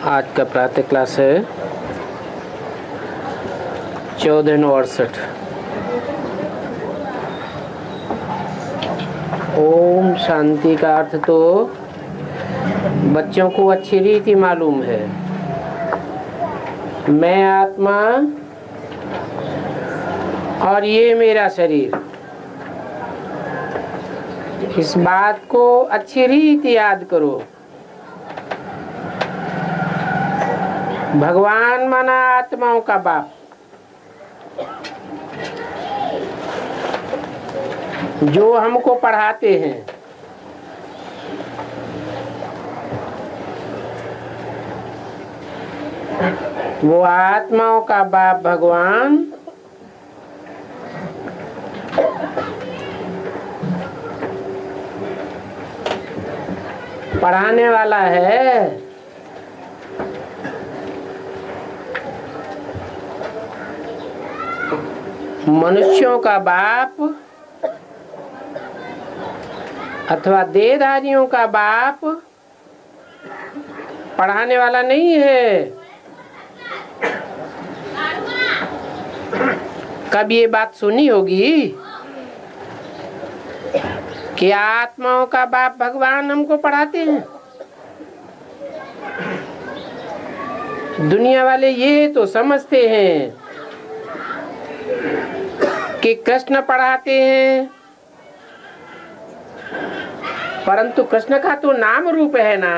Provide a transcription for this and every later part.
आज का प्रातः क्लास है 1468। ओम शांति का अर्थ तो बच्चों को अच्छी रीति मालूम है। मैं आत्मा और ये मेरा शरीर, इस बात को अच्छी रीति याद करो। भगवान माना आत्माओं का बाप, जो हमको पढ़ाते हैं। वो आत्माओं का बाप भगवान पढ़ाने वाला है। मनुष्यों का बाप अथवा देहधारियों का बाप पढ़ाने वाला नहीं है। कब ये बात सुनी होगी कि आत्माओं का बाप भगवान हमको पढ़ाते हैं। दुनिया वाले ये तो समझते हैं कि कृष्ण पढ़ाते हैं, परंतु कृष्ण का तो नाम रूप है ना।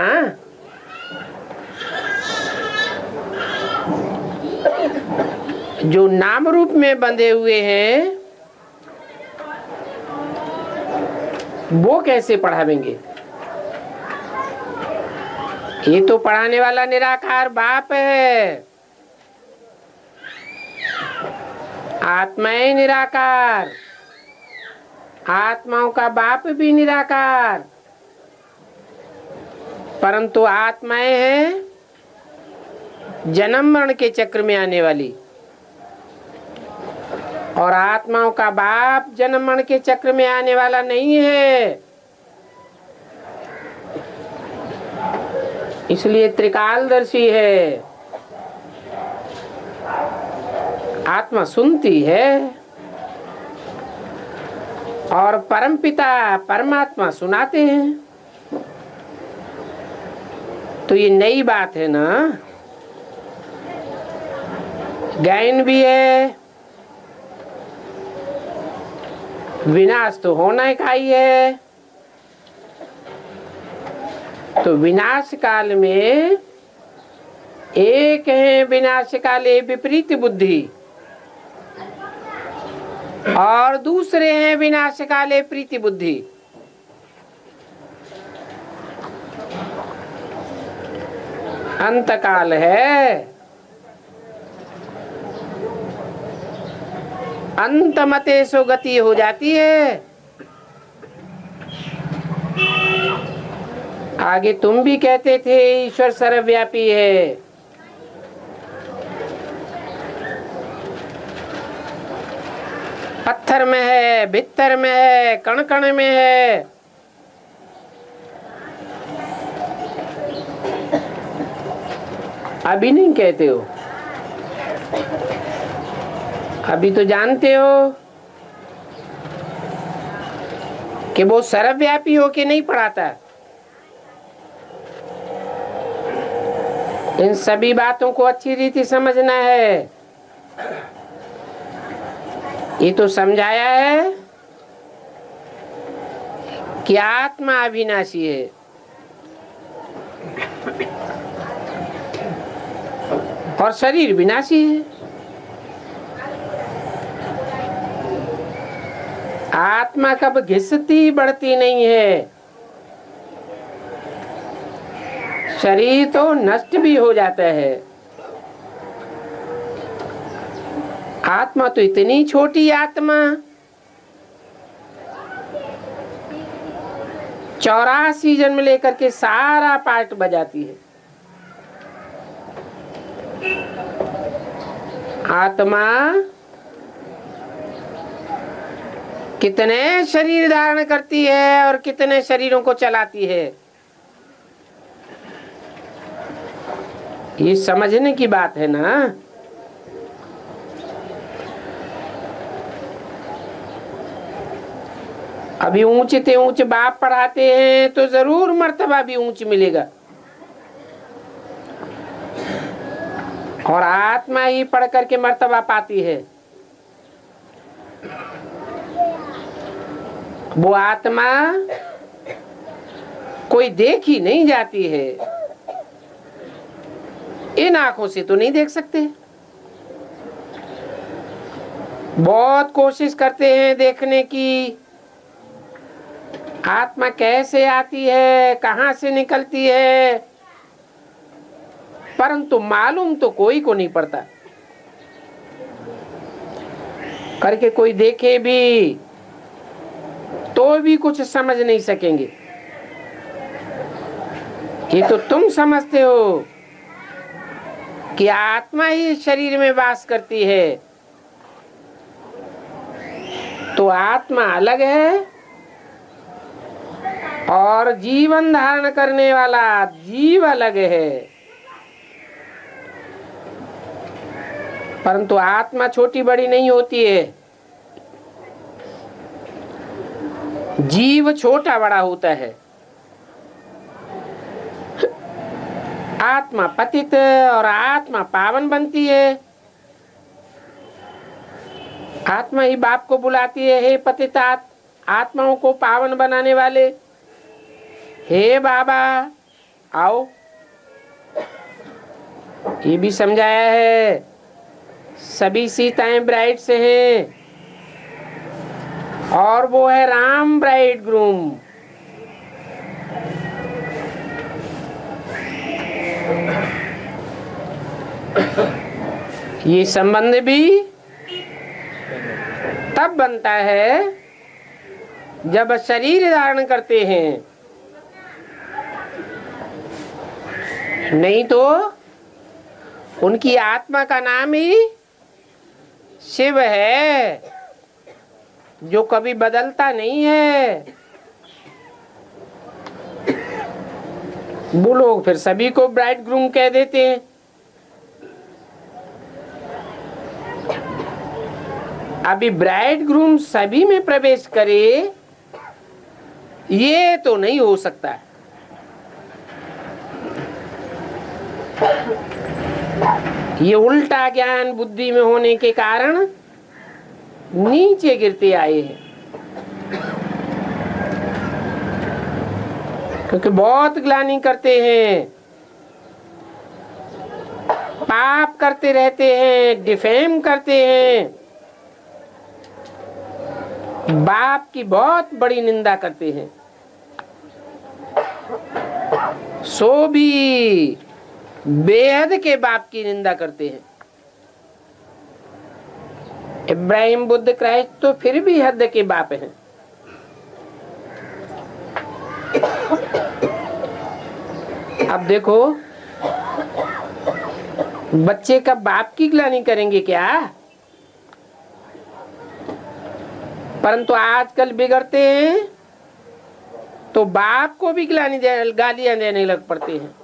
जो नाम रूप में बंधे हुए हैं वो कैसे पढ़ावेंगे? ये तो पढ़ाने वाला निराकार बाप है। आत्माएं निराकार, आत्माओं का बाप भी निराकार, परंतु आत्माएं हैं जन्म मरण के चक्र में आने वाली, और आत्माओं का बाप जन्म मरण के चक्र में आने वाला नहीं है। इसलिए त्रिकालदर्शी है। आत्मा सुनती है और परमपिता परमात्मा सुनाते हैं। तो ये नई बात है ना। ज्ञान भी है, विनाश तो होना का ही है। तो विनाश काल में एक है विनाश काले विपरीत बुद्धि, और दूसरे हैं विनाश काले प्रीति बुद्धि। अंत काल है, अंत मते सो गति हो जाती है। आगे तुम भी कहते थे ईश्वर सर्वव्यापी है। पत्थर में है, भित्तर में है, कण कण में है। अभी नहीं कहते हो, अभी तो जानते हो कि वो सर्वव्यापी हो के नहीं पढ़ाता। इन सभी बातों को अच्छी रीति समझना है। ये तो समझाया है कि आत्मा अविनाशी है, और शरीर विनाशी है। आत्मा कब घिसती बढ़ती नहीं है। शरीर तो नष्ट भी हो जाता है। आत्मा तो इतनी छोटी आत्मा, 84 जन्म लेकर के सारा पार्ट बजाती है। आत्मा कितने शरीर धारण करती है और कितने शरीरों को चलाती है। ये समझने की बात है ना। अभी ऊंचे ते ऊंचे बाप पढ़ाते हैं तो जरूर मर्तबा भी ऊंच मिलेगा, और आत्मा ही पढ़ करके मर्तबा पाती है। वो आत्मा कोई देखी नहीं जाती है, इन आंखों से तो नहीं देख सकते। बहुत कोशिश करते हैं देखने की, आत्मा कैसे आती है, कहां से निकलती है, परंतु मालूम तो कोई को नहीं पड़ता। करके कोई देखे भी तो भी कुछ समझ नहीं सकेंगे। ये तो तुम समझते हो कि आत्मा ही शरीर में वास करती है, तो आत्मा अलग है और जीवन धारण करने वाला जीव अलग है। परंतु आत्मा छोटी बड़ी नहीं होती है, जीव छोटा बड़ा होता है। आत्मा पतित और आत्मा पावन बनती है। आत्मा ही बाप को बुलाती है, हे पतित आत्माओं को पावन बनाने वाले, हे बाबा आओ। ये भी समझाया है, सभी सीताएं ब्राइड से हैं और वो है राम ब्राइड ग्रूम। ये संबंध भी तब बनता है जब शरीर धारण करते हैं, नहीं तो उनकी आत्मा का नाम ही शिव है, जो कभी बदलता नहीं है। वो लोग फिर सभी को ब्राइड ग्रूम कह देते हैं। अभी ब्राइड ग्रूम सभी में प्रवेश करे ये तो नहीं हो सकता। ये उल्टा ज्ञान बुद्धि में होने के कारण नीचे गिरते आए हैं, क्योंकि बहुत ग्लानि करते हैं, पाप करते रहते हैं, डिफेम करते हैं, बाप की बहुत बड़ी निंदा करते हैं। सो भी बेहद के बाप की निंदा करते हैं। इब्राहिम बुद्ध क्राइस्ट तो फिर भी हद के बाप हैं। अब देखो, बच्चे का बाप की ग्लानि करेंगे क्या? परंतु आजकल बिगड़ते हैं तो बाप को भी गालियां देने लग पड़ते हैं,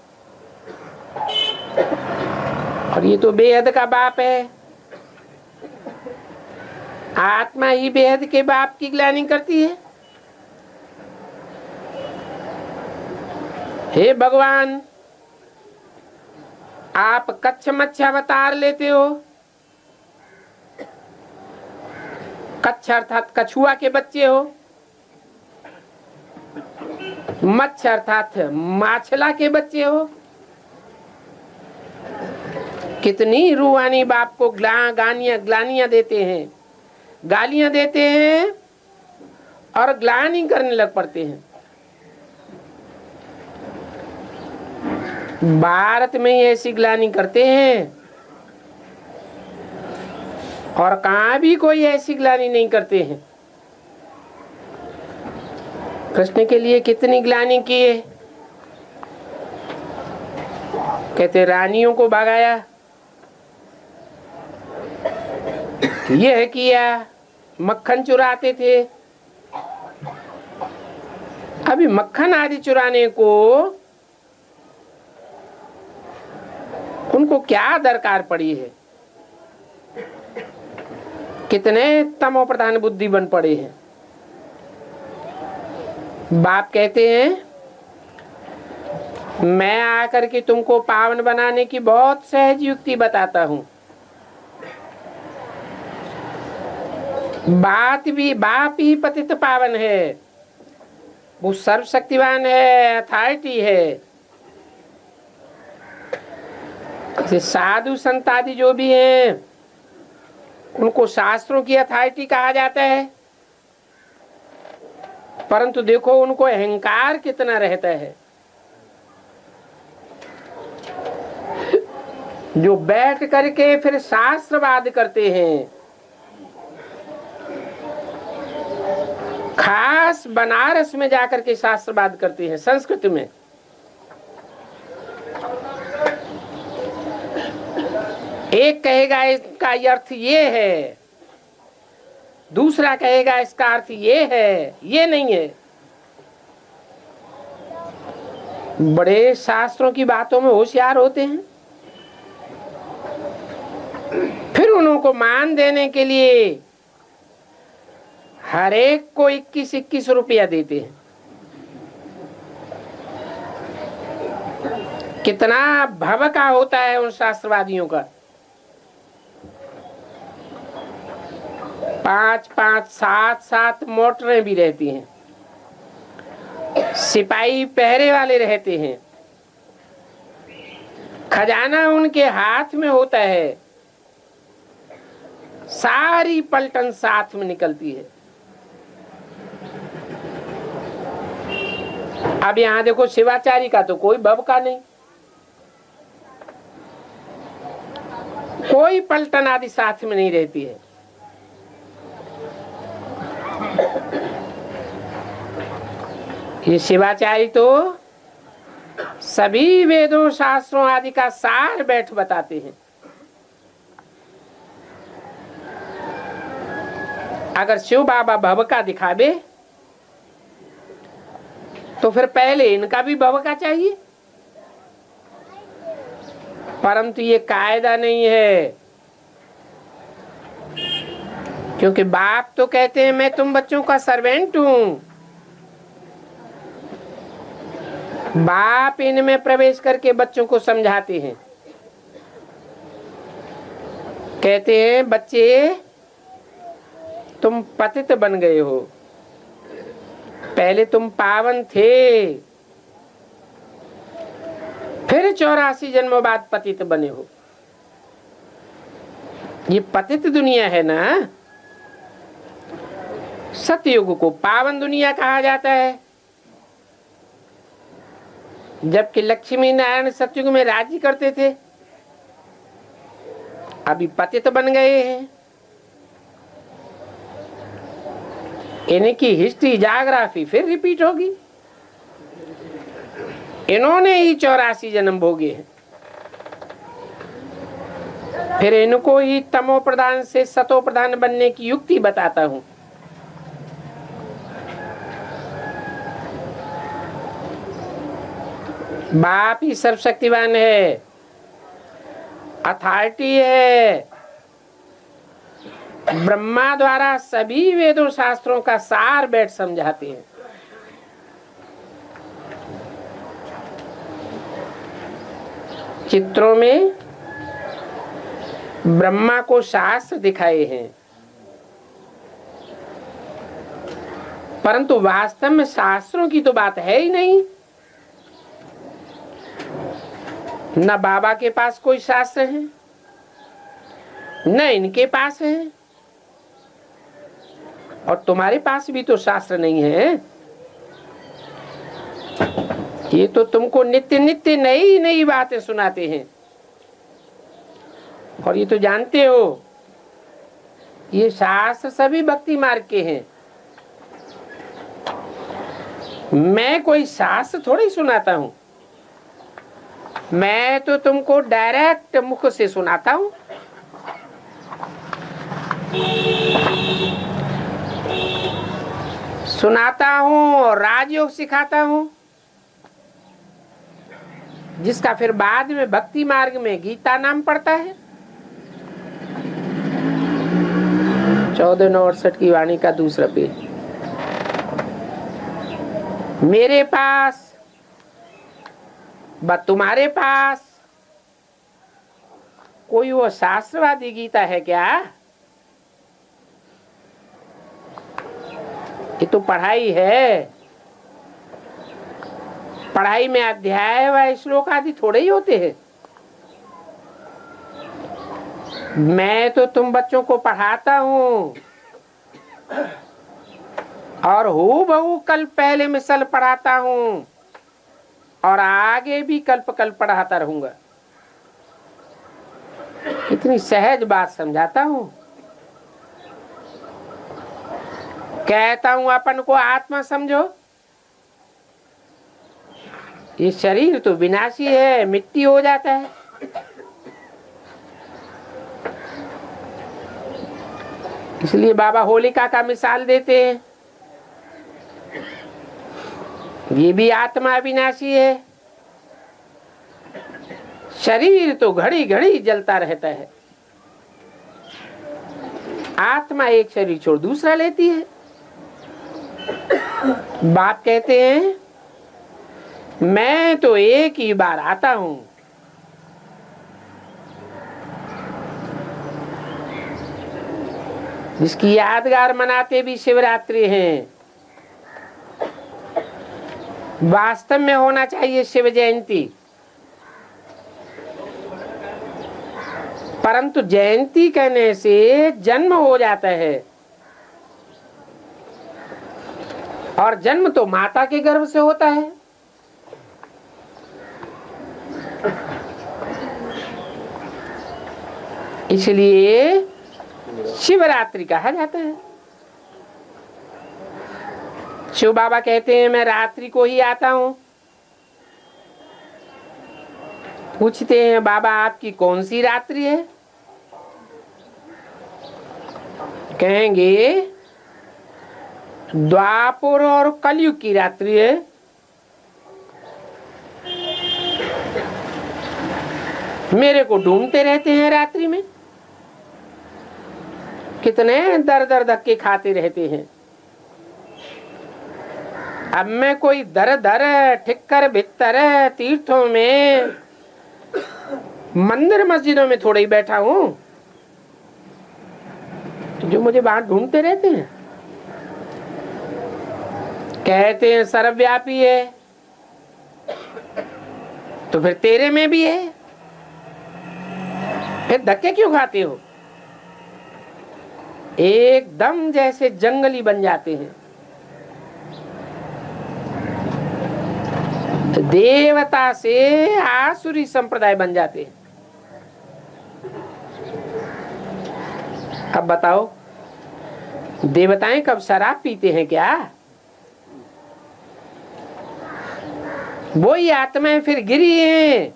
और ये तो बेहद का बाप है। आत्मा ही बेहद के बाप की ग्लानि करती है। हे भगवान, आप कच्छ मच्छ अवतार लेते हो। कच्छ अर्थात कछुआ के बच्चे हो, मच्छ अर्थात माछला के बच्चे हो। कितनी रूहानी बाप को ग्लानियां देते हैं, गालियां देते हैं और ग्लानि करने लग पड़ते हैं। भारत में ऐसी ग्लानि करते हैं और कहां भी कोई ऐसी ग्लानि नहीं करते हैं। कृष्ण के लिए कितनी ग्लानि किए, कहते रानियों को भगाया, यह किया, मक्खन चुराते थे। अभी मक्खन आदि चुराने को उनको क्या दरकार पड़ी है? कितने तमो प्रधान बुद्धि बन पड़े हैं। बाप कहते हैं मैं आकर के तुमको पावन बनाने की बहुत सहज युक्ति बताता हूं। बाप ही पतित पावन है, वो सर्वशक्तिवान है, अथॉरिटी है। साधु संत आदि जो भी हैं उनको शास्त्रों की अथॉरिटी कहा जाता है, परंतु देखो उनको अहंकार कितना रहता है। जो बैठ करके फिर शास्त्रवाद करते हैं, खास बनारस में जाकर के शास्त्रवाद करते हैं, संस्कृत में। एक कहेगा इसका अर्थ ये है, दूसरा कहेगा इसका अर्थ ये है, ये नहीं है। बड़े शास्त्रों की बातों में होशियार होते हैं, फिर उनको मान देने के लिए हर एक को 21-21 रुपया देते हैं। कितना भवका होता है उन शास्त्रवादियों का। 5-5, 7-7 मोटरें भी रहती हैं, सिपाही पहरे वाले रहते हैं, खजाना उनके हाथ में होता है, सारी पलटन साथ में निकलती है। अब यहां देखो शिवाचारी का तो कोई भवका नहीं, कोई पलटन आदि साथ में नहीं रहती है। ये शिवाचारी तो सभी वेदों शास्त्रों आदि का सार बैठ बताते हैं। अगर शिव बाबा भवका दिखावे तो फिर पहले इनका भी भवका चाहिए, परंतु ये कायदा नहीं है, क्योंकि बाप तो कहते हैं मैं तुम बच्चों का सर्वेंट हूं। बाप इनमें प्रवेश करके बच्चों को समझाते हैं, कहते हैं बच्चे तुम पतित बन गए हो, पहले तुम पावन थे, फिर 84 जन्मों बाद पतित बने हो। ये पतित दुनिया है ना, सतयुग को पावन दुनिया कहा जाता है, जबकि लक्ष्मी नारायण सतयुग में राज्य करते थे, अभी पतित बन गए हैं। इनकी हिस्ट्री जाग्राफी फिर रिपीट होगी। इन्होंने ही 84 जन्म भोगे हैं, फिर इनको ही तमो प्रधान से सतो प्रधान बनने की युक्ति बताता हूं। बाप ही सर्वशक्तिवान है, अथॉरिटी है, ब्रह्मा द्वारा सभी वेदों शास्त्रों का सार बैठ समझाते हैं। चित्रों में ब्रह्मा को शास्त्र दिखाए हैं, परंतु वास्तव में शास्त्रों की तो बात है ही नहीं। न बाबा के पास कोई शास्त्र है, न इनके पास है, और तुम्हारे पास भी तो शास्त्र नहीं है। ये तो तुमको नित्य नित्य नई नई बातें सुनाते हैं, और ये तो जानते हो ये शास्त्र सभी भक्ति मार्ग के हैं। मैं कोई शास्त्र थोड़ी सुनाता हूं, मैं तो तुमको डायरेक्ट मुख से सुनाता हूं। सुनाता हूं और राजयोग सिखाता हूं। जिसका फिर बाद में भक्ति मार्ग में गीता नाम पड़ता है। 1468 की वाणी का दूसरा पेज। मेरे पास व तुम्हारे पास कोई वो शास्त्रवादी गीता है क्या? ये तो पढ़ाई है। पढ़ाई में अध्याय व श्लोक आदि थोड़े ही होते हैं। मैं तो तुम बच्चों को पढ़ाता हूँ और हूबहू कल पहले मिसल पढ़ाता हूँ और आगे भी कल्प कल्प पढ़ाता रहूंगा। इतनी सहज बात समझाता हूँ। कहता हूँ अपन को आत्मा समझो। ये शरीर तो विनाशी है, मिट्टी हो जाता है। इसलिए बाबा होलिका का मिसाल देते हैं। ये भी आत्मा अविनाशी है। शरीर तो घड़ी घड़ी जलता रहता है। आत्मा एक शरीर छोड़ दूसरा लेती है। बाप कहते हैं मैं तो एक ही बार आता हूं। जिसकी यादगार मनाते भी शिवरात्रि हैं। वास्तव में होना चाहिए शिव जयंती, परंतु जयंती कहने से जन्म हो जाता है और जन्म तो माता के गर्भ से होता है। इसलिए शिवरात्रि कहा जाता है। शिव बाबा कहते हैं मैं रात्रि को ही आता हूं। पूछते हैं बाबा आपकी कौन सी रात्रि है? कहेंगे द्वापर और कलयुग की रात्रि है। मेरे को ढूंढते रहते हैं रात्रि में। कितने दर दर धक्के खाते रहते हैं। अब मैं कोई दर दर ठिक्कर भित्तर तीर्थों में मंदिर मस्जिदों में थोड़ा ही बैठा हूं जो मुझे बाहर ढूंढते रहते हैं। कहते हैं सर्वव्यापी है, तो फिर तेरे में भी है, फिर धक्के क्यों खाते हो? एकदम जैसे जंगली बन जाते हैं। देवता से आसुरी संप्रदाय बन जाते हैं। अब बताओ देवताएं कब शराब पीते हैं क्या? वही आत्माएं फिर गिरी हैं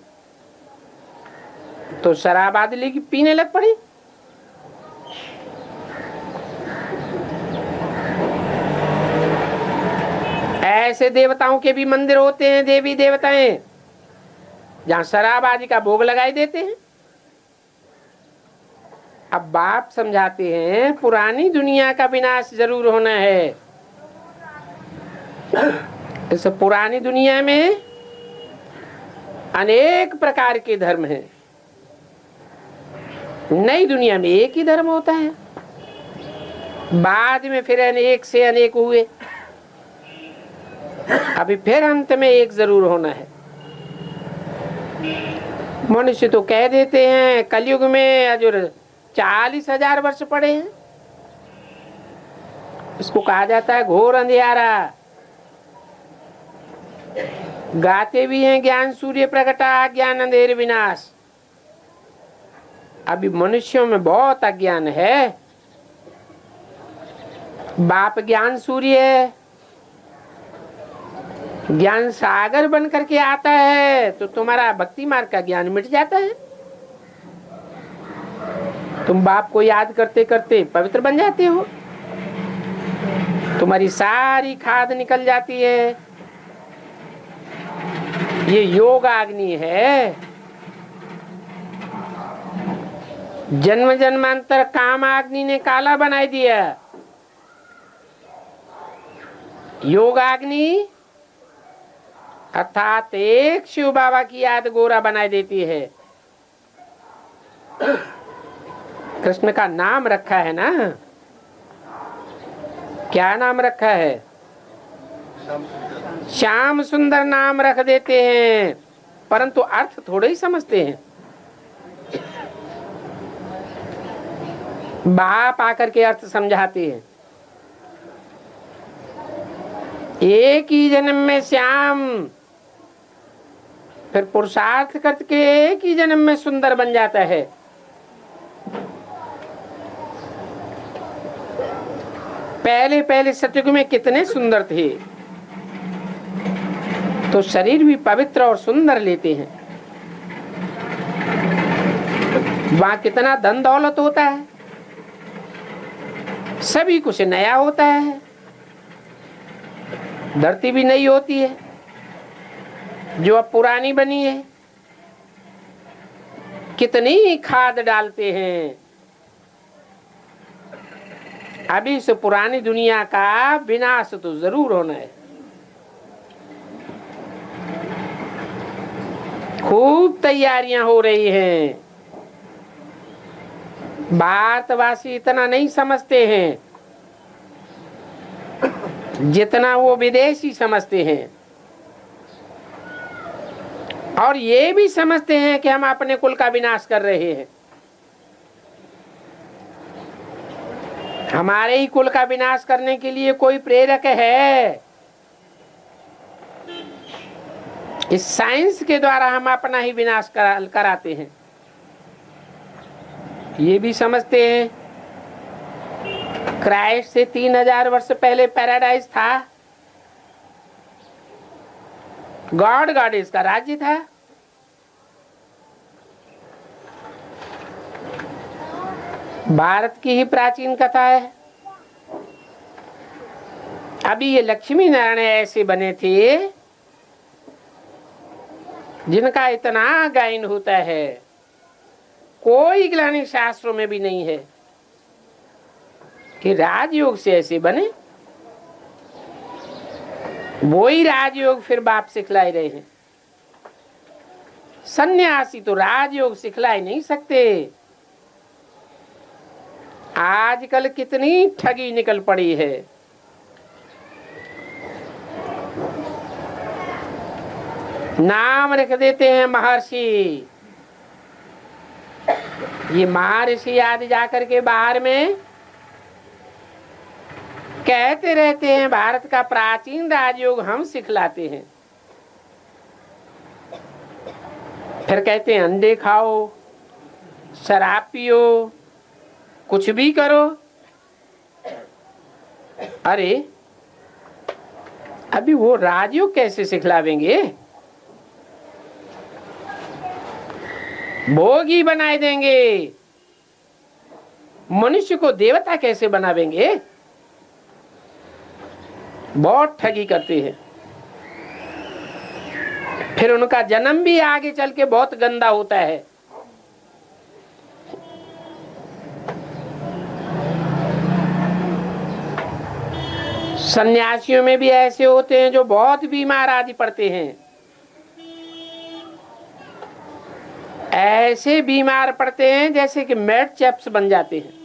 तो शराब आदि की पीने लग पड़ी। ऐसे देवताओं के भी मंदिर होते हैं, देवी देवताएं, जहां शराब आदि का भोग लगाई देते हैं। अब बाप समझाते हैं पुरानी दुनिया का विनाश जरूर होना है। इस पुरानी दुनिया में अनेक प्रकार के धर्म हैं। नई दुनिया में एक ही धर्म होता है। बाद में फिर अनेक से अनेक हुए। अभी फिर अंत में एक जरूर होना है। मनुष्य तो कह देते हैं कलयुग में अजूर 40,000 वर्ष पड़े हैं। इसको कहा जाता है घोर अंधियारा। गाते भी हैं ज्ञान सूर्य प्रगटा ज्ञान अंधेर विनाश। अभी मनुष्यों में बहुत अज्ञान है। बाप ज्ञान सूर्य है, ज्ञान सागर बन करके आता है तो तुम्हारा भक्ति मार्ग का ज्ञान मिट जाता है। तुम बाप को याद करते करते पवित्र बन जाते हो। तुम्हारी सारी खाद निकल जाती है। ये योगाग्नि है। जन्म जन्मांतर कामाग्नि ने काला बनाई दिया। योगाग्नि अर्थात एक शिव बाबा की याद गोरा बनाई देती है। कृष्ण का नाम रखा है ना, क्या नाम रखा है? श्याम सुंदर नाम रख देते हैं, परंतु अर्थ थोड़े ही समझते हैं। बाप आकर के अर्थ समझाते हैं। एक ही जन्म में श्याम, फिर पुरुषार्थ करके एक ही जन्म में सुंदर बन जाता है। पहले पहले सतयुग में कितने सुंदर थे, तो शरीर भी पवित्र और सुंदर लेते हैं। वहां कितना धन दौलत होता है, सभी कुछ नया होता है, धरती भी नई होती है जो अब पुरानी बनी है। कितनी खाद डालते हैं। अभी इस पुरानी दुनिया का विनाश तो जरूर होना है। खूब तैयारियां हो रही हैं। भारतवासी इतना नहीं समझते हैं जितना वो विदेशी समझते हैं, और ये भी समझते हैं कि हम अपने कुल का विनाश कर रहे हैं। हमारे ही कुल का विनाश करने के लिए कोई प्रेरक है? इस साइंस के द्वारा हम अपना ही विनाश कराते हैं। ये भी समझते हैं क्राइस्ट से 3000 वर्ष पहले पैराडाइज था, गॉड गॉडेस का राज्य था। भारत की ही प्राचीन कथा है। अभी ये लक्ष्मी नारायण ऐसे बने थे जिनका इतना गायन होता है, कोई ग्लानि शास्त्रों में भी नहीं है कि राजयोग से ऐसे बने। वो ही राजयोग फिर बाप सिखलाए रहे हैं। सन्यासी तो राजयोग सिखला ही नहीं सकते। आजकल कितनी ठगी निकल पड़ी है। नाम रख देते हैं महर्षि। ये महर्षि आदि जाकर के बाहर में कहते रहते हैं भारत का प्राचीन राजयोग हम सिखलाते हैं। फिर कहते हैं अंडे खाओ, शराब पियो, कुछ भी करो। अरे अभी वो राजयोग कैसे सिखलावेंगे? भोगी बनाए देंगे। मनुष्य को देवता कैसे बनावेंगे? बहुत ठगी करते हैं। फिर उनका जन्म भी आगे चल के बहुत गंदा होता है। सन्यासियों में भी ऐसे होते हैं जो बहुत बीमार आदि पड़ते हैं। ऐसे बीमार पड़ते हैं जैसे कि मेड चैप्स बन जाते हैं।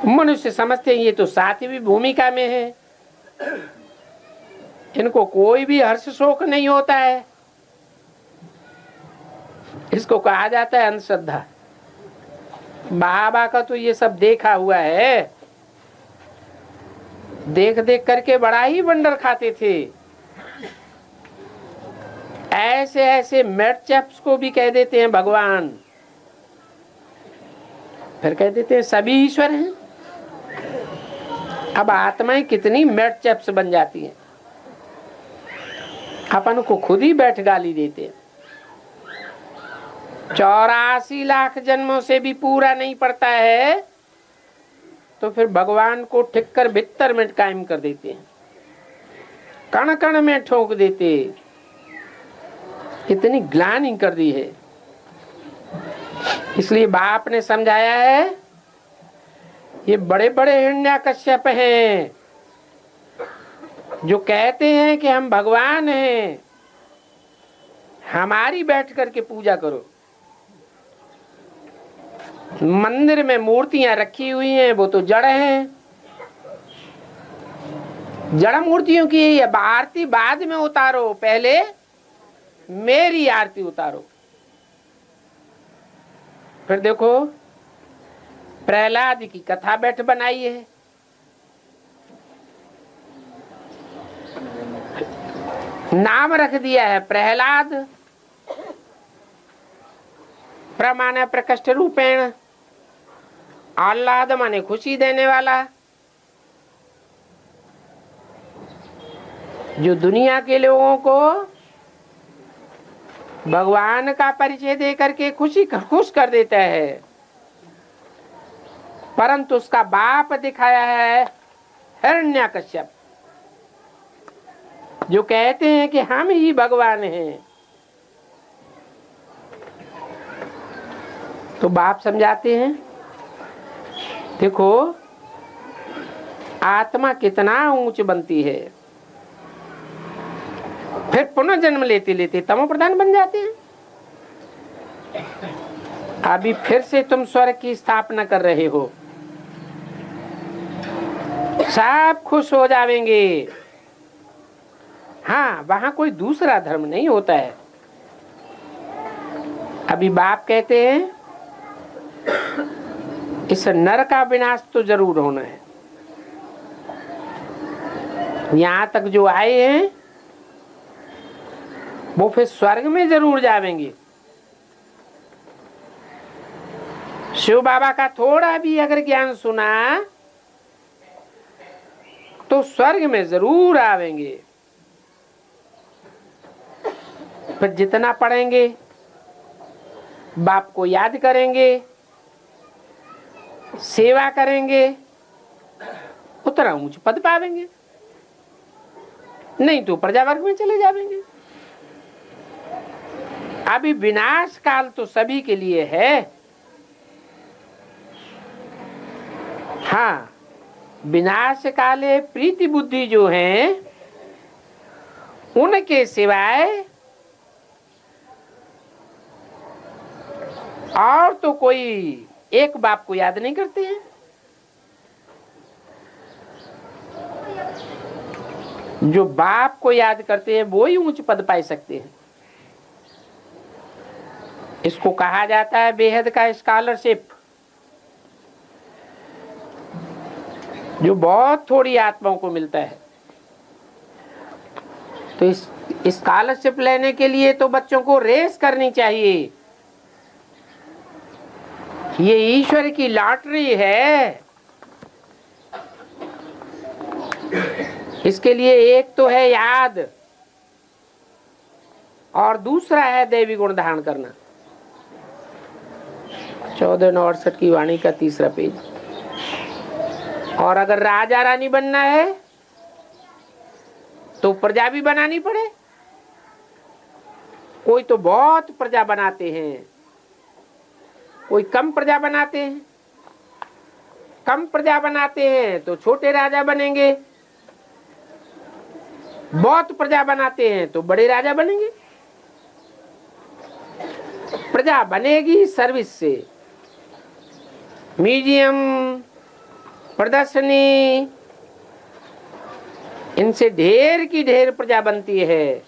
मनुष्य समझते हैं ये तो सातवीं भूमिका में है, इनको कोई भी हर्ष शोक नहीं होता है। इसको कहा जाता है अंधश्रद्धा। बाबा का तो ये सब देखा हुआ है। देख देख करके बड़ा ही बंडर खाते थे। ऐसे ऐसे मेड चैप्स को भी कह देते हैं भगवान। फिर कह देते हैं सभी ईश्वर हैं। अब आत्माएं कितनी मेड चैप्स बन जाती हैं। अपन को खुद ही बैठ गाली देते हैं। 84 लाख जन्मों से भी पूरा नहीं पड़ता है तो फिर भगवान को ठिक्कर भित्तर में कायम कर देते हैं, कण कण में ठोक देते। कितनी ग्लानि कर दी है। इसलिए बाप ने समझाया है, ये बड़े बड़े हिरण्यकश्यप हैं जो कहते हैं कि हम भगवान हैं, हमारी बैठ करके पूजा करो। मंदिर में मूर्तियां रखी हुई हैं, वो तो जड़ हैं। जड़ मूर्तियों की आरती बाद में उतारो, पहले मेरी आरती उतारो। फिर देखो प्रहलाद की कथा बैठ बनाई है। नाम रख दिया है प्रहलाद, प्रमाण प्रकष्ट रूपेण, आह्लाद माने खुशी देने वाला। जो दुनिया के लोगों को भगवान का परिचय दे करके खुश कर देता है, परंतु उसका बाप दिखाया है हिरण्यकश्यप, जो कहते हैं कि हम ही भगवान हैं। तो बाप समझाते हैं, देखो आत्मा कितना ऊंच बनती है, फिर पुनर्जन्म लेते लेते तमो प्रधान बन जाते हैं। अभी फिर से तुम स्वर्ग की स्थापना कर रहे हो, सब खुश हो जाएंगे। हाँ, वहां कोई दूसरा धर्म नहीं होता है। अभी बाप कहते हैं इस नर का विनाश तो जरूर होना है। यहां तक जो आए हैं वो फिर स्वर्ग में जरूर जाएंगे। शिव बाबा का थोड़ा भी अगर ज्ञान सुना तो स्वर्ग में जरूर आवेंगे। फिर जितना पढ़ेंगे, बाप को याद करेंगे, सेवा करेंगे, उतना ऊंच पद पावेंगे, नहीं तो प्रजा वर्ग में चले जाएंगे। अभी विनाश काल तो सभी के लिए है। हाँ, विनाश काले प्रीति बुद्धि जो हैं, उनके सिवाय और तो कोई एक बाप को याद नहीं करते हैं। जो बाप को याद करते हैं वो ही ऊंच पद पा सकते हैं। इसको कहा जाता है बेहद का स्कॉलरशिप, जो बहुत थोड़ी आत्माओं को मिलता है। तो इस स्कॉलरशिप लेने के लिए तो बच्चों को रेस करनी चाहिए। ये ईश्वर की लॉटरी है। इसके लिए एक तो है याद और दूसरा है दैवी गुण धारण करना। 1468 की वाणी का 3रा पेज। और अगर राजा रानी बनना है तो प्रजा भी बनानी पड़े। कोई तो बहुत प्रजा बनाते हैं, कोई कम प्रजा बनाते हैं। कम प्रजा बनाते हैं तो छोटे राजा बनेंगे, बहुत प्रजा बनाते हैं तो बड़े राजा बनेंगे। प्रजा बनेगी सर्विस से। म्यूजियम, प्रदर्शनी, इनसे ढेर की ढेर प्रजा बनती है।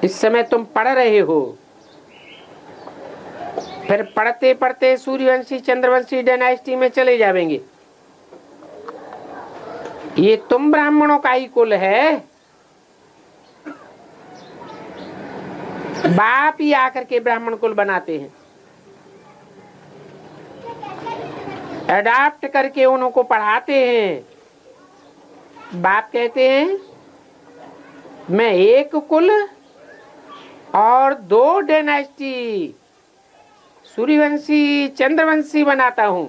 इस समय तुम पढ़ रहे हो, फिर पढ़ते पढ़ते सूर्यवंशी चंद्रवंशी डायनेस्टी में चले जाएंगे। ये तुम ब्राह्मणों का ही कुल है। बाप ही आकर के ब्राह्मण कुल बनाते हैं, अडाप्ट करके उनको पढ़ाते हैं। बाप कहते हैं मैं एक कुल और 2 डायनेस्टी सूर्यवंशी चंद्रवंशी बनाता हूं।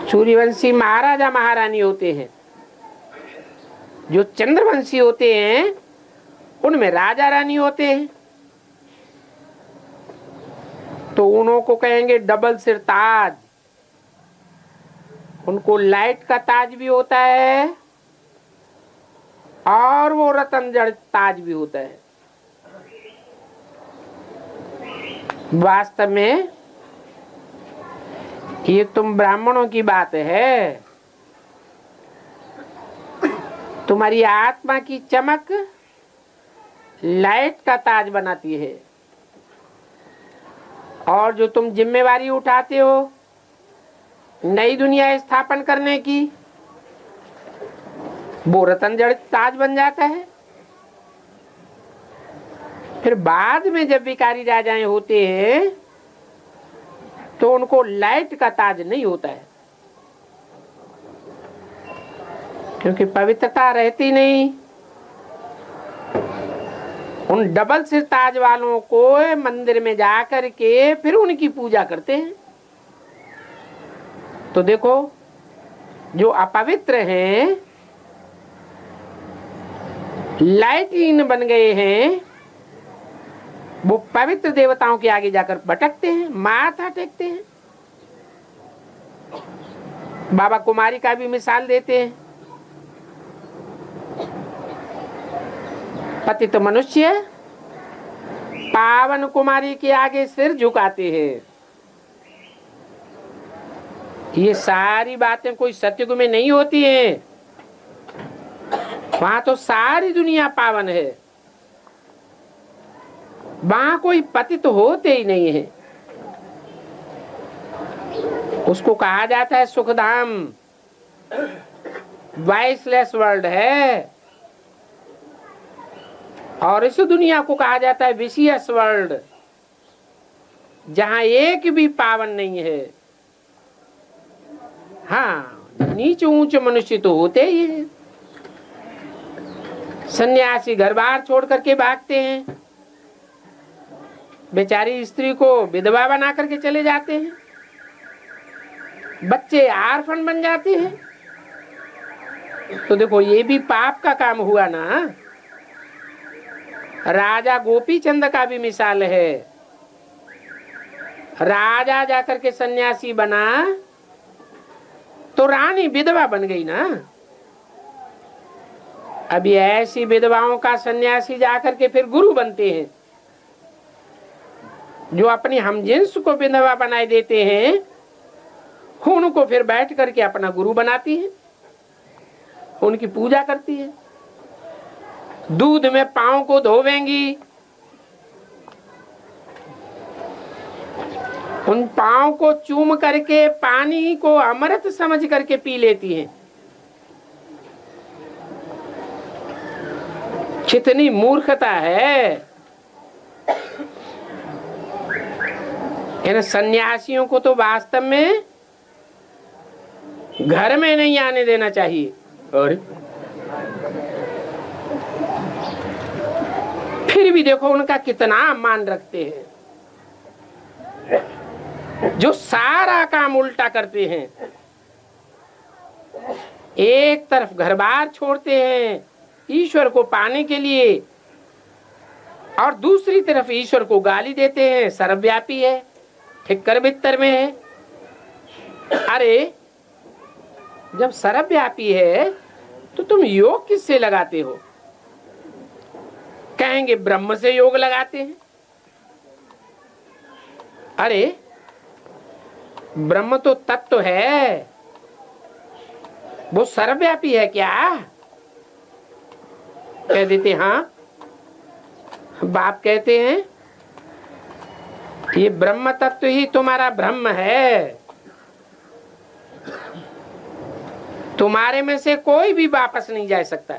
सूर्यवंशी महाराजा महारानी होते हैं, जो चंद्रवंशी होते हैं उनमें राजा रानी होते हैं, तो उन्हों को कहेंगे डबल सिर ताज। उनको लाइट का ताज भी होता है और वो रतन जड़ ताज भी होता है। वास्तव में ये तुम ब्राह्मणों की बात है। तुम्हारी आत्मा की चमक लाइट का ताज बनाती है, और जो तुम जिम्मेवारी उठाते हो नई दुनिया स्थापन करने की, वो रतन जड़ ताज बन जाता है। फिर बाद में जब विकारी राजाएं होते हैं तो उनको लाइट का ताज नहीं होता है, क्योंकि पवित्रता रहती नहीं। उन डबल सिर ताज वालों को मंदिर में जाकर के फिर उनकी पूजा करते हैं। तो देखो, जो अपवित्र हैं, लाइटहीन बन गए हैं, वो पवित्र देवताओं के आगे जाकर भटकते हैं, माथा टेकते हैं। बाबा कुमारी का भी मिसाल देते हैं। पतित मनुष्य पावन कुमारी के आगे सिर झुकाते हैं। ये सारी बातें कोई सत्युग में नहीं होती हैं, वहां तो सारी दुनिया पावन है, वहां कोई पतित होते ही नहीं है। उसको कहा जाता है सुखधाम, वाइसलेस वर्ल्ड है। और इस दुनिया को कहा जाता है विशियस वर्ल्ड, जहां एक भी पावन नहीं है। हाँ, नीच ऊंच मनुष्य तो होते ही हैं। सन्यासी घर बार छोड़ करके भागते हैं, बेचारी स्त्री को विधवा बना करके चले जाते हैं, बच्चे आर्फन बन जाते हैं। तो देखो, ये भी पाप का काम हुआ ना। राजा गोपी चंद का भी मिसाल है। राजा जाकर के सन्यासी बना तो रानी विधवा बन गई ना। अभी ऐसी विधवाओं का सन्यासी जाकर के फिर गुरु बनते हैं, जो अपनी हमजिन्स को विधवा बनाए देते हैं, उनको फिर बैठ करके अपना गुरु बनाती है, उनकी पूजा करती है, दूध में पांव को धोवेंगी, उन पांव को चूम करके पानी को अमृत समझ करके पी लेती हैं। कितनी मूर्खता है। इन सन्यासियों को तो वास्तव में घर में नहीं आने देना चाहिए। और फिर भी देखो उनका कितना मान रखते हैं, जो सारा काम उल्टा करते हैं। एक तरफ घर बार छोड़ते हैं ईश्वर को पाने के लिए, और दूसरी तरफ ईश्वर को गाली देते हैं, सर्वव्यापी है, ठिक्कर बित्तर में है। अरे, जब सर्वव्यापी है तो तुम योग किससे लगाते हो? कहेंगे ब्रह्म से योग लगाते हैं। अरे, ब्रह्म तो तत्व है, वो सर्वव्यापी है क्या? कह देते हाँ। बाप कहते हैं ये ब्रह्म तत्व ही तुम्हारा ब्रह्म है, तुम्हारे में से कोई भी वापस नहीं जा सकता।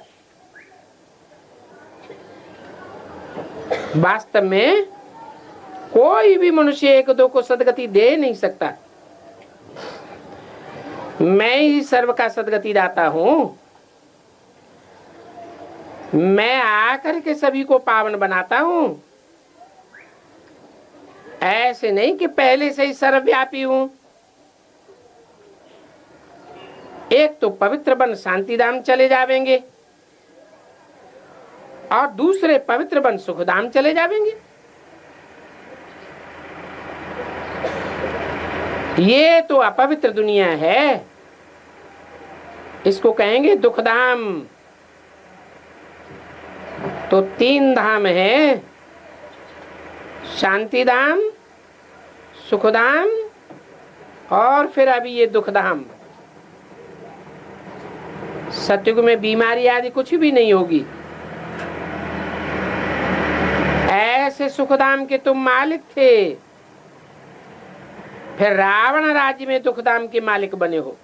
वास्तव में कोई भी मनुष्य एक दो को सदगति दे नहीं सकता। मैं ही सर्व का सदगति दाता हूं। मैं आकर के सभी को पावन बनाता हूं। ऐसे नहीं कि पहले से ही सर्वव्यापी हूं। एक तो पवित्र बन शांतिधाम चले जावेंगे, और दूसरे पवित्र बन सुखधाम चले जाएंगे। ये तो अपवित्र दुनिया है, इसको कहेंगे दुखधाम। तो 3 धाम है, शांतिधाम, सुखधाम और फिर अभी ये दुखधाम। सतयुग में बीमारी आदि कुछ भी नहीं होगी। ऐसे सुखधाम के तुम मालिक थे, फिर रावण राज्य में दुखधाम के मालिक बने हो।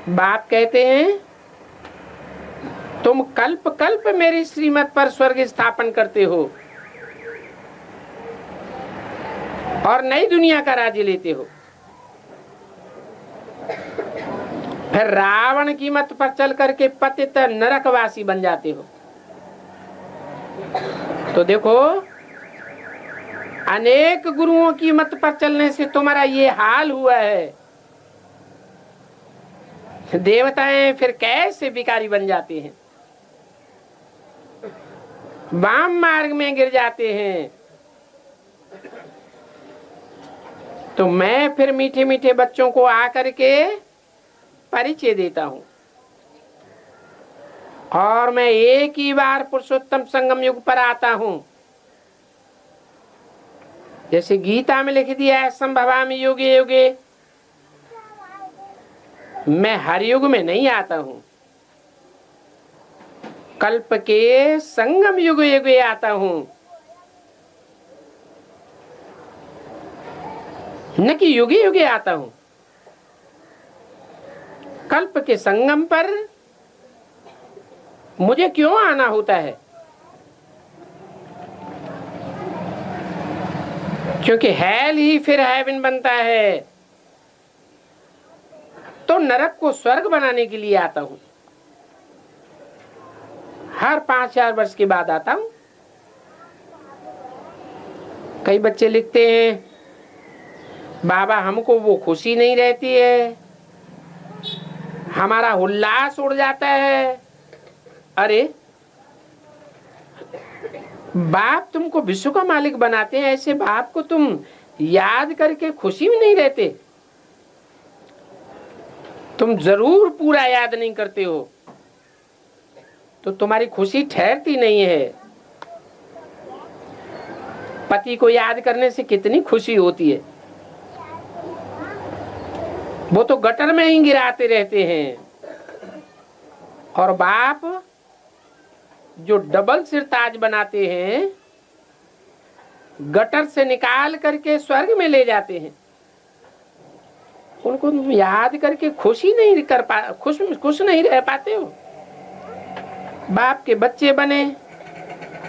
बाप कहते हैं तुम कल्प कल्प मेरी श्रीमत पर स्वर्ग स्थापन करते हो और नई दुनिया का राज्य लेते हो, फिर रावण की मत पर चल करके पतित नरकवासी बन जाते हो। तो देखो, अनेक गुरुओं की मत पर चलने से तुम्हारा ये हाल हुआ है। देवताएं फिर कैसे भिखारी बन जाते हैं, वाम मार्ग में गिर जाते हैं। तो मैं फिर मीठे मीठे बच्चों को आकर के परिचय देता हूं और मैं एक ही बार पुरुषोत्तम संगम युग पर आता हूं। जैसे गीता में लिख दिया है, संभवामि युगे युगे, मैं हर युग में नहीं आता हूं, कल्प के संगम युग युगे आता हूं, न कि युगे युगे आता हूं। कल्प के संगम पर मुझे क्यों आना होता है? क्योंकि हेल ही फिर हेवन बनता है, तो नरक को स्वर्ग बनाने के लिए आता हूं। हर 5-4 वर्ष के बाद आता हूं। कई बच्चे लिखते हैं, बाबा हमको वो खुशी नहीं रहती है, हमारा उल्लास उड़ जाता है। अरे बाप तुमको विश्व का मालिक बनाते हैं, ऐसे बाप को तुम याद करके खुशी में नहीं रहते? तुम जरूर पूरा याद नहीं करते हो तो तुम्हारी खुशी ठहरती नहीं है। पति को याद करने से कितनी खुशी होती है, वो तो गटर में ही गिराते रहते हैं। और बाप जो डबल सिरताज बनाते हैं, गटर से निकाल करके स्वर्ग में ले जाते हैं, उनको तुम याद करके खुशी नहीं कर पा खुश नहीं रह पाते हो। बाप के बच्चे बने,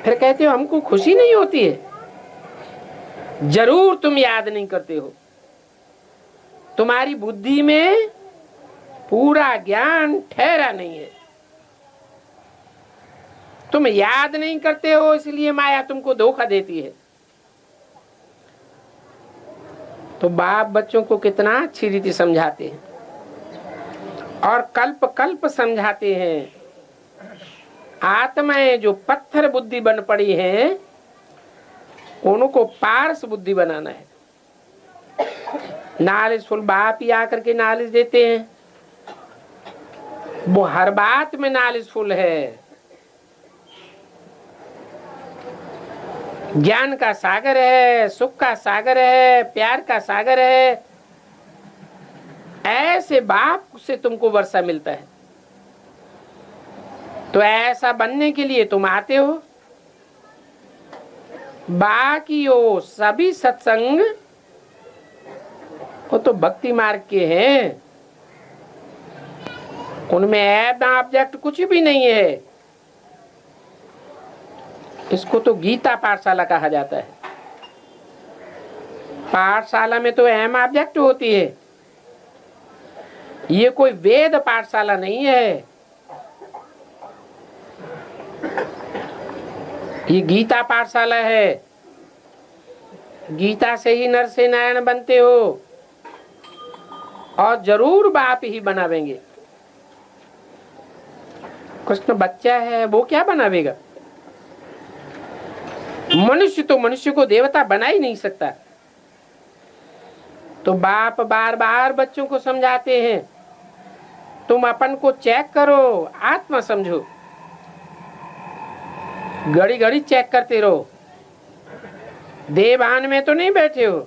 फिर कहते हो हमको खुशी नहीं होती है। जरूर तुम याद नहीं करते हो, तुम्हारी बुद्धि में पूरा ज्ञान ठहरा नहीं है, तुम याद नहीं करते हो, इसलिए माया तुमको धोखा देती है। तो बाप बच्चों को कितना अच्छी रीति समझाते हैं और कल्प कल्प समझाते हैं। आत्माएं जो पत्थर बुद्धि बन पड़ी हैं, उनको पारस बुद्धि बनाना है। नॉलेजफुल बाप ही आकर के नॉलेज देते हैं, वो हर बात में नॉलेजफुल है, ज्ञान का सागर है, सुख का सागर है, प्यार का सागर है। ऐसे बाप से तुमको वर्षा मिलता है। तो ऐसा बनने के लिए तुम आते हो। बाकी वो सभी सत्संग वो तो भक्ति मार्ग के हैं, उनमें ऐब ऑब्जेक्ट कुछ भी नहीं है। इसको तो गीता पाठशाला कहा जाता है। पाठशाला में तो अहम ऑब्जेक्ट होती है, ये कोई वेद पाठशाला नहीं है, ये गीता पाठशाला है। गीता से ही नर से नारायण बनते हो और जरूर बाप ही बनावेंगे। कृष्ण बच्चा है, वो क्या बनावेगा? मनुष्य तो मनुष्य को देवता बना ही नहीं सकता। तो बाप बार बार बच्चों को समझाते हैं, तुम अपन को चेक करो, आत्मा समझो। घड़ी घड़ी चेक करते रहो, देवान में तो नहीं बैठे हो,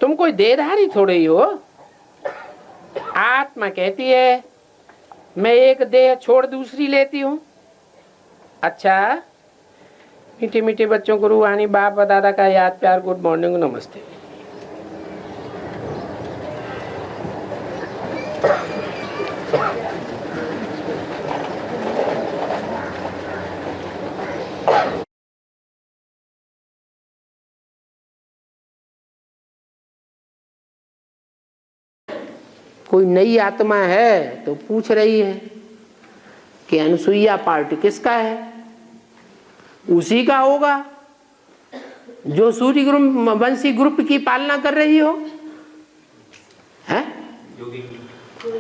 तुम कोई देहधारी थोड़े ही हो। आत्मा कहती है मैं एक देह छोड़ दूसरी लेती हूँ। अच्छा, मीठे मीठे बच्चों को रूहानी बाप दादा का याद प्यार, गुड मॉर्निंग, नमस्ते। कोई नई आत्मा है तो पूछ रही है कि अनुसुईया पार्ट किसका है? उसी का होगा जो सूर्यवंशी ग्रुप की पालना कर रही हो, है?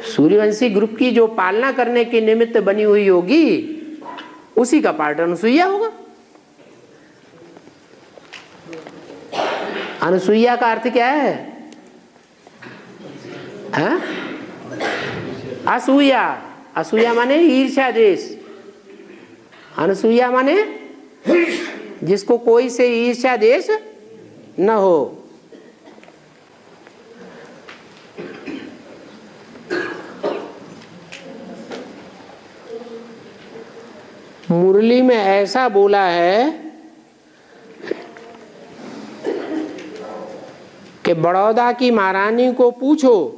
सूर्यवंशी ग्रुप की जो पालना करने के निमित्त बनी हुई होगी, उसी का पार्ट अनुसुईया होगा। अनुसुईया का अर्थ क्या है? असूया। असूया माने ईर्ष्या देश। अनुसूया माने जिसको कोई से ईर्ष्या देश न हो। मुरली में ऐसा बोला है कि बड़ौदा की महारानी को पूछो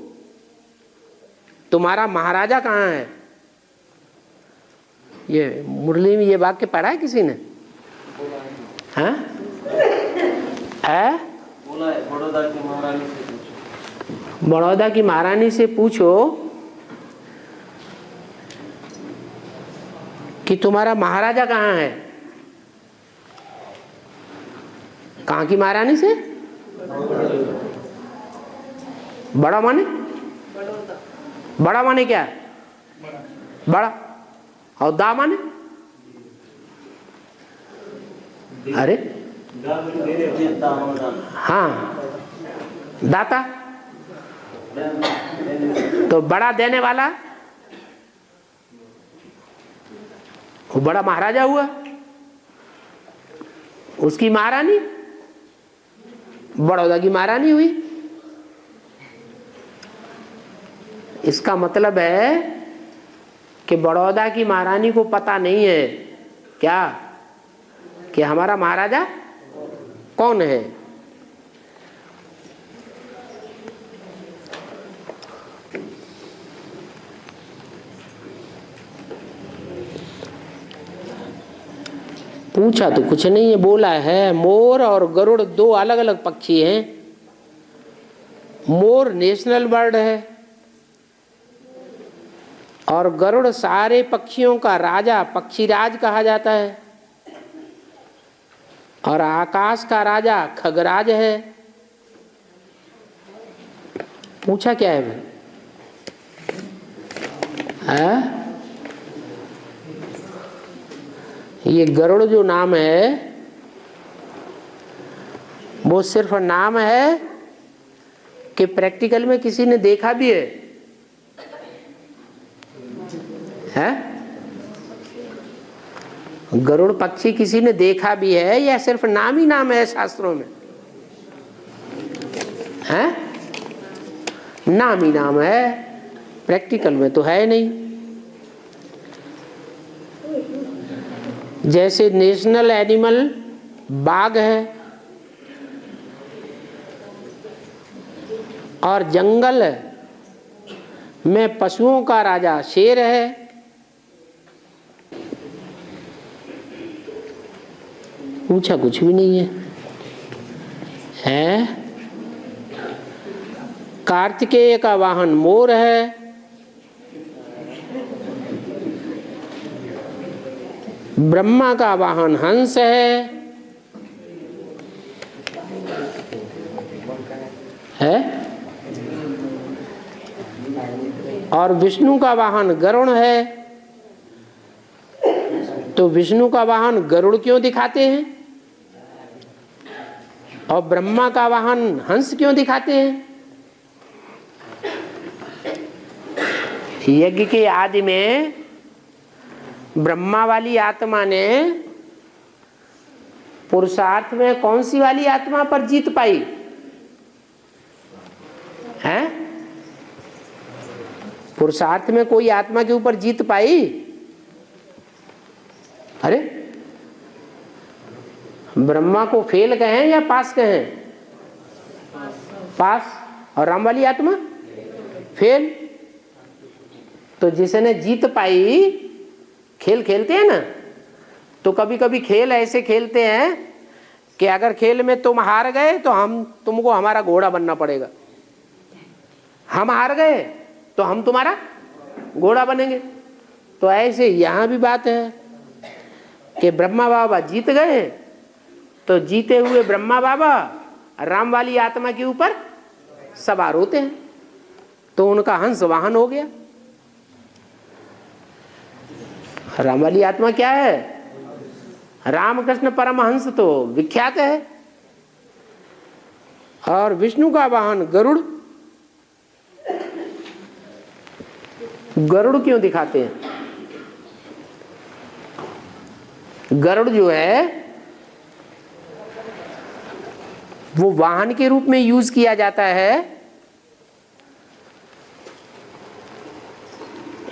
तुम्हारा महाराजा कहाँ है। ये मुरली में ये वाक्य पढ़ा है किसी ने? हाँ? बोला है, बड़ौदा की महारानी से पूछो। बड़ौदा की महारानी से पूछो कि तुम्हारा महाराजा कहाँ है। कहाँ की महारानी से? बड़ा माने? बड़ा माने क्या? बड़ा। और दा माने? अरे हाँ, दाता। तो बड़ा देने वाला वो बड़ा महाराजा हुआ। उसकी महारानी बड़ौदा की महारानी हुई। इसका मतलब है कि बड़ौदा की महारानी को पता नहीं है क्या कि हमारा महाराजा कौन है। पूछा तो कुछ नहीं है, बोला है मोर और गरुड़ दो अलग अलग पक्षी हैं। मोर नेशनल बर्ड है और गरुड़ सारे पक्षियों का राजा, पक्षीराज कहा जाता है। और आकाश का राजा खगराज है। पूछा क्या है भाई? ये गरुड़ जो नाम है वो सिर्फ नाम है कि प्रैक्टिकल में किसी ने देखा भी है? गरुड़ पक्षी किसी ने देखा भी है या सिर्फ नाम ही नाम है शास्त्रों में? नाम ही नाम है, प्रैक्टिकल में तो है नहीं। जैसे नेशनल एनिमल बाघ है और जंगल में पशुओं का राजा शेर है। पूछा कुछ भी नहीं है। कार्तिकेय का वाहन मोर है। ब्रह्मा का वाहन हंस है और विष्णु का वाहन गरुड़ है। तो विष्णु का वाहन गरुड़ क्यों दिखाते हैं और ब्रह्मा का वाहन हंस क्यों दिखाते हैं? यज्ञ के आदि में ब्रह्मा वाली आत्मा ने पुरुषार्थ में कौन सी वाली आत्मा पर जीत पाई है? पुरुषार्थ में कोई आत्मा के ऊपर जीत पाई? अरे ब्रह्मा को फेल कहें या पास कहें? पास। और राम वाली आत्मा फेल। तो जिसने जीत पाई, खेल खेलते हैं ना, तो कभी कभी खेल ऐसे खेलते हैं कि अगर खेल में तुम हार गए तो तुमको हमारा घोड़ा बनना पड़ेगा, हम हार गए तो हम तुम्हारा घोड़ा बनेंगे। तो ऐसे यहां भी बात है कि ब्रह्मा बाबा जीत गए तो जीते हुए ब्रह्मा बाबा राम वाली आत्मा के ऊपर सवार होते हैं, तो उनका हंस वाहन हो गया। राम वाली आत्मा क्या है? रामकृष्ण परमहंस तो विख्यात है। और विष्णु का वाहन गरुड़। गरुड़ क्यों दिखाते हैं? गरुड़ जो है वो वाहन के रूप में यूज किया जाता है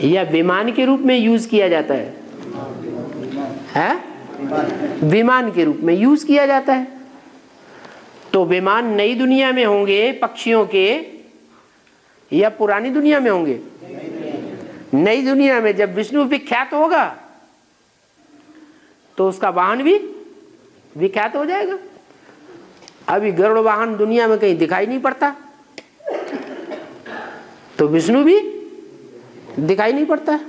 या विमान के रूप में यूज किया जाता है? विमान के रूप में यूज किया जाता है। तो विमान नई दुनिया में होंगे पक्षियों के या पुरानी दुनिया में होंगे? नई दुनिया में। जब विष्णु विख्यात होगा तो उसका वाहन भी विख्यात हो जाएगा। अभी गरुड़ वाहन दुनिया में कहीं दिखाई नहीं पड़ता, तो विष्णु भी दिखाई नहीं पड़ता।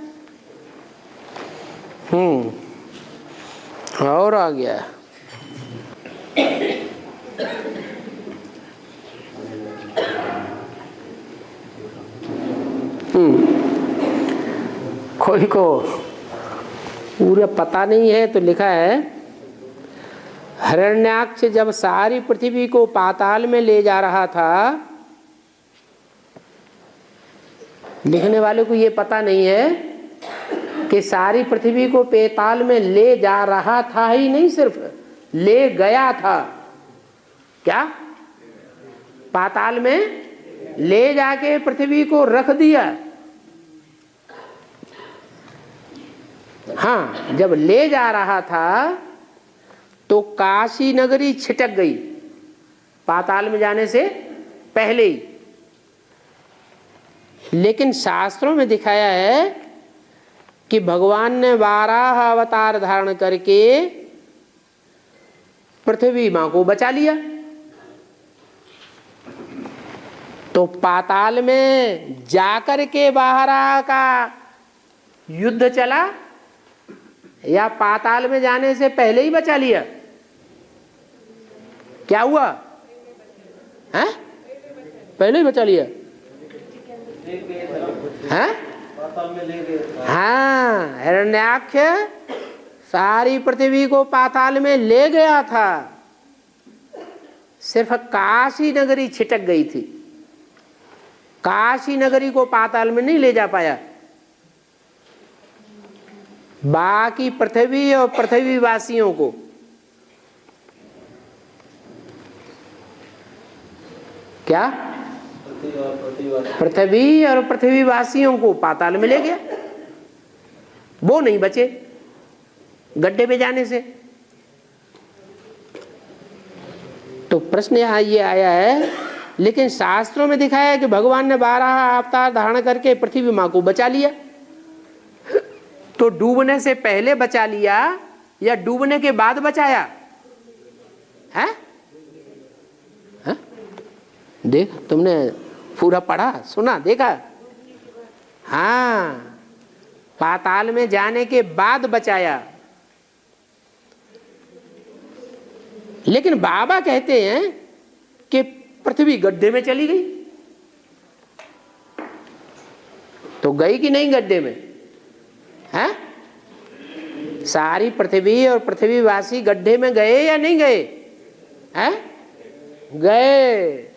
और आ गया कोई को पूरा पता नहीं है तो लिखा है, हिरण्याक्ष जब सारी पृथ्वी को पाताल में ले जा रहा था, लिखने वाले को ये पता नहीं है कि सारी पृथ्वी को पाताल में ले जा रहा था ही नहीं, सिर्फ ले गया था। क्या? पाताल में ले जाके पृथ्वी को रख दिया। हाँ, जब ले जा रहा था तो काशी नगरी छिटक गई पाताल में जाने से पहले ही। लेकिन शास्त्रों में दिखाया है कि भगवान ने 12 अवतार धारण करके पृथ्वी मां को बचा लिया। तो पाताल में जाकर के बाहरा का युद्ध चला या पाताल में जाने से पहले ही बचा लिया? क्या हुआ है? पहले ही बचा लिया है? हाँ, हिरण्याक्ष सारी पृथ्वी को पाताल में ले गया था, सिर्फ काशी नगरी छिटक गई थी। काशी नगरी को पाताल में नहीं ले जा पाया। बाकी पृथ्वी और पृथ्वी वासियों को क्या? पृथ्वी और पृथ्वी वासियों को पाताल में ले गया। वो नहीं बचे गड्ढे में जाने से। तो प्रश्न यहां ये आया है, लेकिन शास्त्रों में दिखाया है कि भगवान ने 12 अवतार धारण करके पृथ्वी मां को बचा लिया। तो डूबने से पहले बचा लिया या डूबने के बाद बचाया है? देख, तुमने पूरा पढ़ा, सुना, देखा? हाँ, पाताल में जाने के बाद बचाया। लेकिन बाबा कहते हैं कि पृथ्वी गड्ढे में चली गई। तो गई कि नहीं गड्ढे में? है? सारी पृथ्वी और पृथ्वीवासी गड्ढे में गए या नहीं गए? हैं? गए।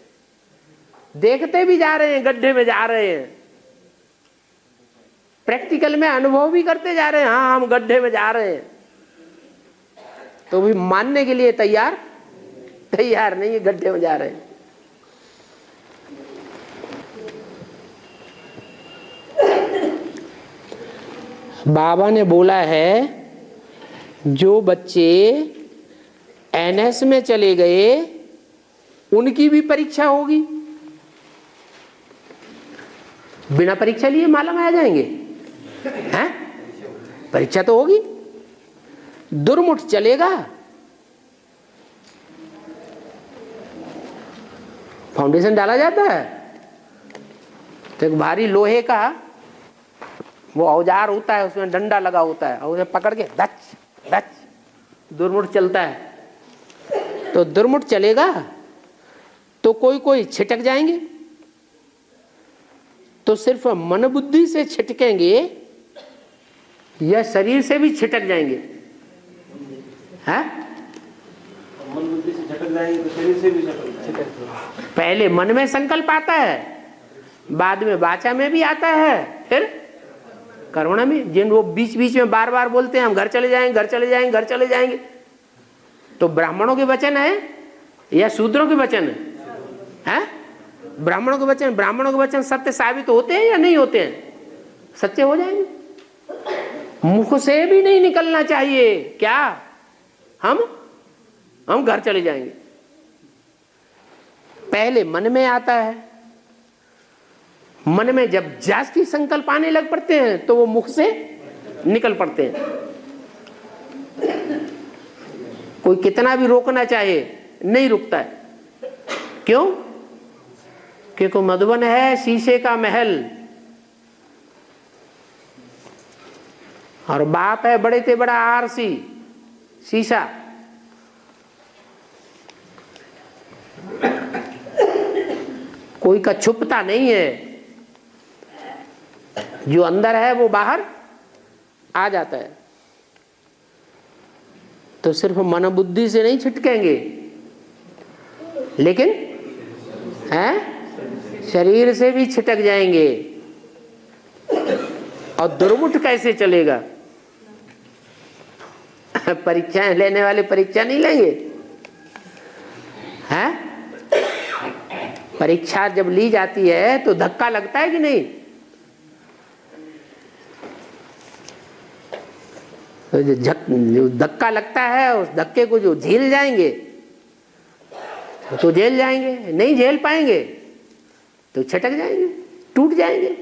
देखते भी जा रहे हैं, गड्ढे में जा रहे हैं, प्रैक्टिकल में अनुभव भी करते जा रहे हैं, हाँ हम गड्ढे में जा रहे हैं, तो भी मानने के लिए तैयार नहीं है, गड्ढे में जा रहे हैं। बाबा ने बोला है जो बच्चे एनएस में चले गए उनकी भी परीक्षा होगी। बिना परीक्षा लिए माला में आ जाएंगे? हैं? परीक्षा तो होगी। दुर्मुठ चलेगा, फाउंडेशन डाला जाता है तो एक भारी लोहे का वो औजार होता है, उसमें डंडा लगा होता है और उसे पकड़ के धच धच दुर्मुठ चलता है। तो दुर्मुठ चलेगा तो कोई छिटक जाएंगे, तो सिर्फ मन बुद्धि से छिटकेंगे या शरीर से भी छिटक जाएंगे? हैं? मन बुद्धि से झटक जाएंगे तो शरीर से भी झटक। पहले मन में संकल्प आता है, बाद में वाचा में भी आता है, फिर कर्मणा में। जिन वो बीच बीच में बार बार बोलते हैं हम घर चले जाएंगे, घर चले जाएंगे, घर चले जाएंगे, तो ब्राह्मणों के वचन है या शूद्रों के वचन है? ब्राह्मणों के वचन, ब्राह्मणों के वचन सत्य साबित होते हैं या नहीं होते हैं? सच्चे हो जाएंगे। मुख से भी नहीं निकलना चाहिए क्या हम घर चले जाएंगे। पहले मन में आता है, मन में जब जास्ती संकल्प आने लग पड़ते हैं तो वो मुख से निकल पड़ते हैं। कोई कितना भी रोकना चाहे नहीं रुकता है। क्यों? क्योंकि मधुबन है शीशे का महल और बाप है बड़े से बड़ा आरसी शीशा। कोई का छुपता नहीं है, जो अंदर है वो बाहर आ जाता है। तो सिर्फ मन बुद्धि से नहीं छिटकेंगे, लेकिन हैं शरीर से भी छिटक जाएंगे। और दुर्मुठ कैसे चलेगा? परीक्षाएं लेने वाले परीक्षा नहीं लेंगे हैं? परीक्षा जब ली जाती है तो धक्का लगता है कि नहीं? तो जो धक्का लगता है उस धक्के को जो झेल जाएंगे तो झेल जाएंगे, नहीं झेल पाएंगे तो छटक जाएंगे, टूट जाएंगे।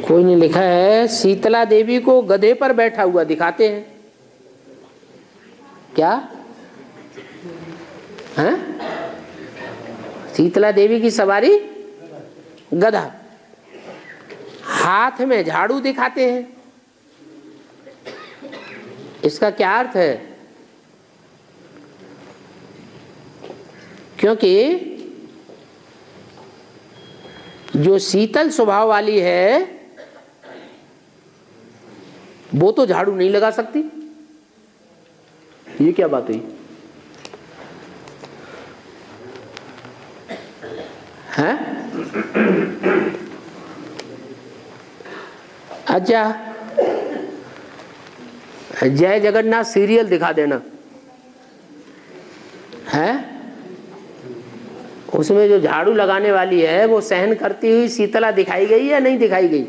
कोई ने लिखा है शीतला देवी को गधे पर बैठा हुआ दिखाते हैं क्या? हैं? शीतला देवी की सवारी गधा, हाथ में झाड़ू दिखाते हैं। इसका क्या अर्थ है? क्योंकि जो शीतल स्वभाव वाली है वो तो झाड़ू नहीं लगा सकती। ये क्या बात हुई? हैं? अच्छा, जय जगन्नाथ सीरियल दिखा देना है, उसमें जो झाड़ू लगाने वाली है वो सहन करती हुई शीतला दिखाई गई या नहीं दिखाई गई?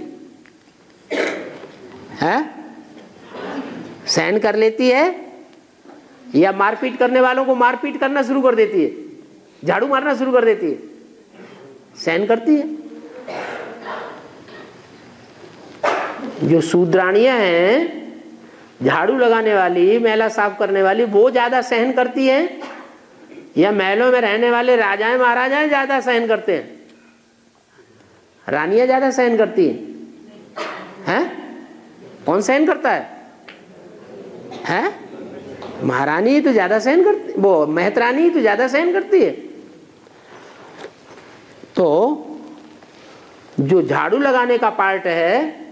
है? सहन कर लेती है या मारपीट करने वालों को मारपीट करना शुरू कर देती है, झाड़ू मारना शुरू कर देती है? सहन करती है। जो शूद्राणियां हैं, झाड़ू लगाने वाली, मैला साफ करने वाली, वो ज्यादा सहन करती है या महलों में रहने वाले राजाएं महाराजाएं ज्यादा सहन करते हैं? रानियां ज्यादा सहन करती हैं? कौन सहन करता है? महारानी तो ज्यादा सहन करती, वो महतरानी तो ज्यादा सहन करती है। तो जो झाड़ू लगाने का पार्ट है,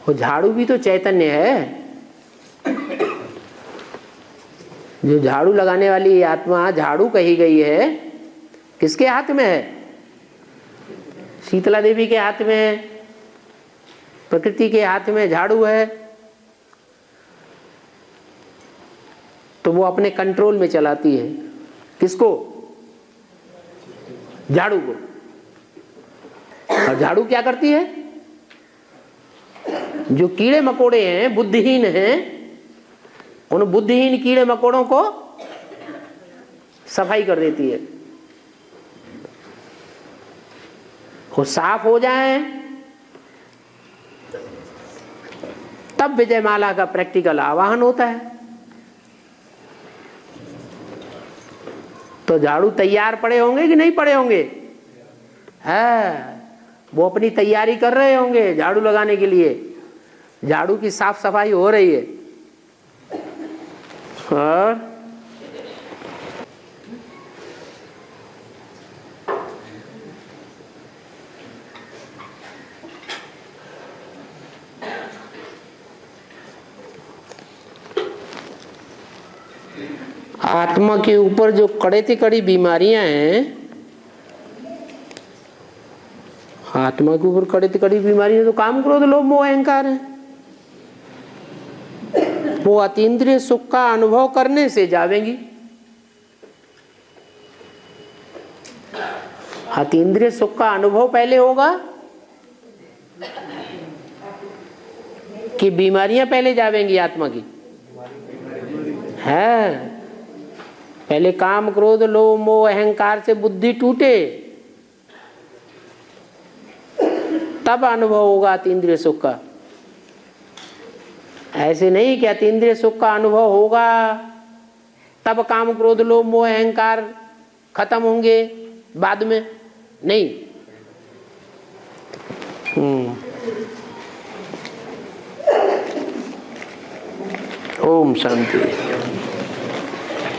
वो झाड़ू भी तो चैतन्य है। जो झाड़ू लगाने वाली आत्मा झाड़ू कही गई है, किसके हाथ में है? शीतला देवी के हाथ में है, प्रकृति के हाथ में झाड़ू है। तो वो अपने कंट्रोल में चलाती है। किसको? झाड़ू को। और झाड़ू क्या करती है? जो कीड़े मकोड़े हैं, बुद्धिहीन हैं, उन बुद्धिहीन कीड़े मकोड़ों को सफाई कर देती है। वो साफ हो जाए, तब विजयमाला का प्रैक्टिकल आवाहन होता है। तो झाड़ू तैयार पड़े होंगे कि नहीं पड़े होंगे? है, वो अपनी तैयारी कर रहे होंगे झाड़ू लगाने के लिए। झाड़ू की साफ सफाई हो रही है। और आत्मा के ऊपर जो कड़े से कड़ी बीमारियां हैं, आत्मा के ऊपर कड़ी से कड़ी बीमारियां तो काम क्रोध लोभ मोह अहंकार है। वो अतीन्द्रिय सुख का अनुभव करने से जावेंगी। अतीन्द्रिय सुख का अनुभव पहले होगा कि बीमारियां पहले जावेंगी आत्मा की? है, पहले काम क्रोध लोभ मोह अहंकार से बुद्धि टूटे, तब अनुभव होगा अतीन्द्रिय सुख का। ऐसे नहीं कि अतीन्द्रिय सुख का अनुभव होगा तब काम क्रोध लोभ मोह अहंकार खत्म होंगे बाद में, नहीं। ओम शांति।